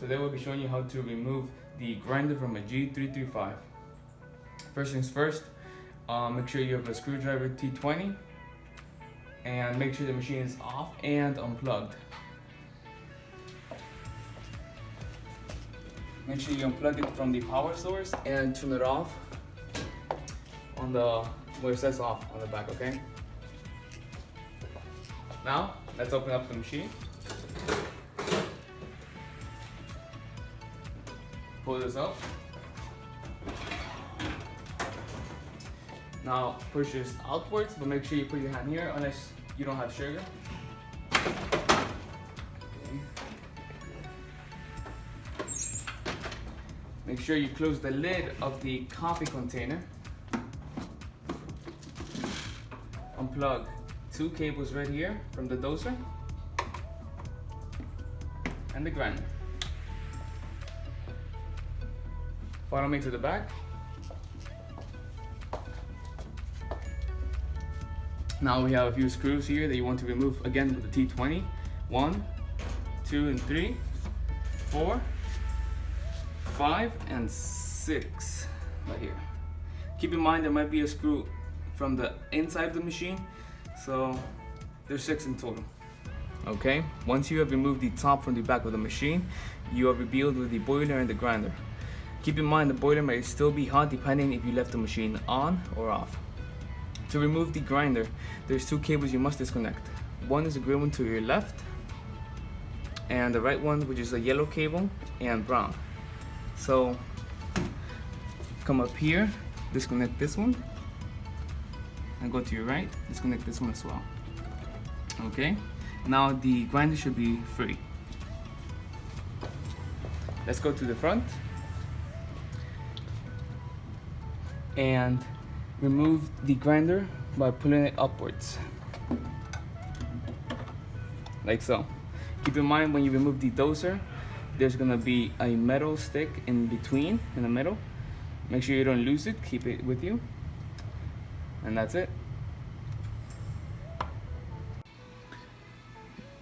Today we'll be showing you how to remove the grinder from a G335. First things first, make sure you have a screwdriver T20 and make sure the machine is off and unplugged. Make sure you unplug it from the power source and turn it off on the where it says off on the back, okay? Now, let's open up the machine. Pull this up. Now push this outwards, but make sure you put your hand here unless you don't have sugar. Okay. Make sure you close the lid of the coffee container. Unplug 2 cables right here from the doser and the grinder. Follow me to the back. Now we have a few screws here that you want to remove again with the T20. 1, 2, and 3, 4, 5, and 6 right here. Keep in mind there might be a screw from the inside of the machine, so there's 6 in total. Okay, once you have removed the top from the back of the machine, you are revealed with the boiler and the grinder. Keep in mind the boiler may still be hot depending if you left the machine on or off. To remove the grinder, there's 2 cables you must disconnect. One is the gray one to your left, and the right one, which is a yellow cable and brown. So come up here, disconnect this one, and go to your right, disconnect this one as well. Okay, now the grinder should be free. Let's go to the front and remove the grinder by pulling it upwards, like so. Keep in mind when you remove the doser, there's gonna be a metal stick in between, in the middle. Make sure you don't lose it, keep it with you, and that's it.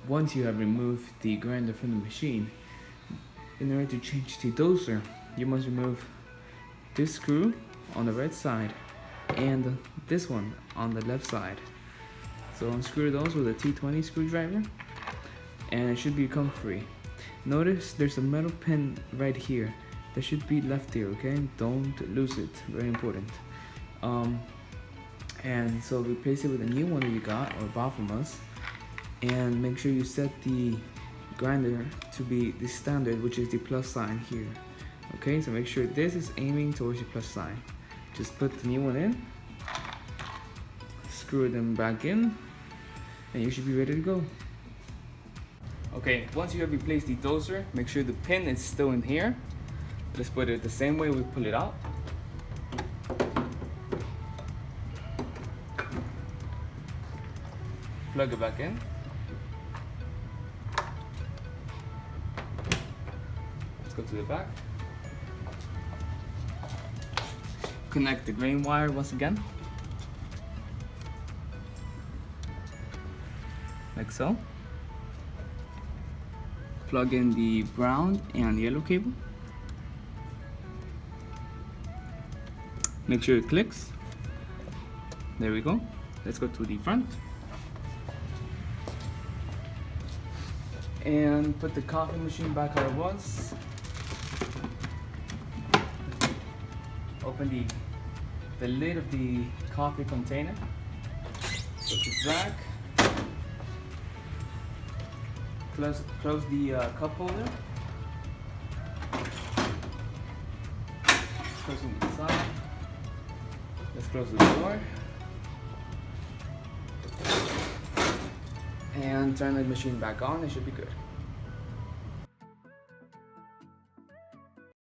Once you have removed the grinder from the machine, in order to change the doser, you must remove this screw on the right side and this one on the left side. So unscrew those with a T20 screwdriver and it should become free. Notice there's a metal pin right here that should be left here, okay? Don't lose it, very important. And so replace it with a new one that you got or bought from us, and make sure you set the grinder to be the standard, which is the plus sign here. Okay, so make sure this is aiming towards the plus sign. Just put the new one in, screw them back in, and you should be ready to go. Okay, once you have replaced the doser, make sure the pin is still in here. Let's put it the same way we pull it out. Plug it back in. Let's go to the back. Connect the green wire once again, like so. Plug in the brown and yellow cable. Make sure it clicks. There we go. Let's go to the front and put the coffee machine back how it was. Open the lid of the coffee container. Put the drag. Close the cup holder. Close on the side. Let's close the door. And turn the machine back on. It should be good.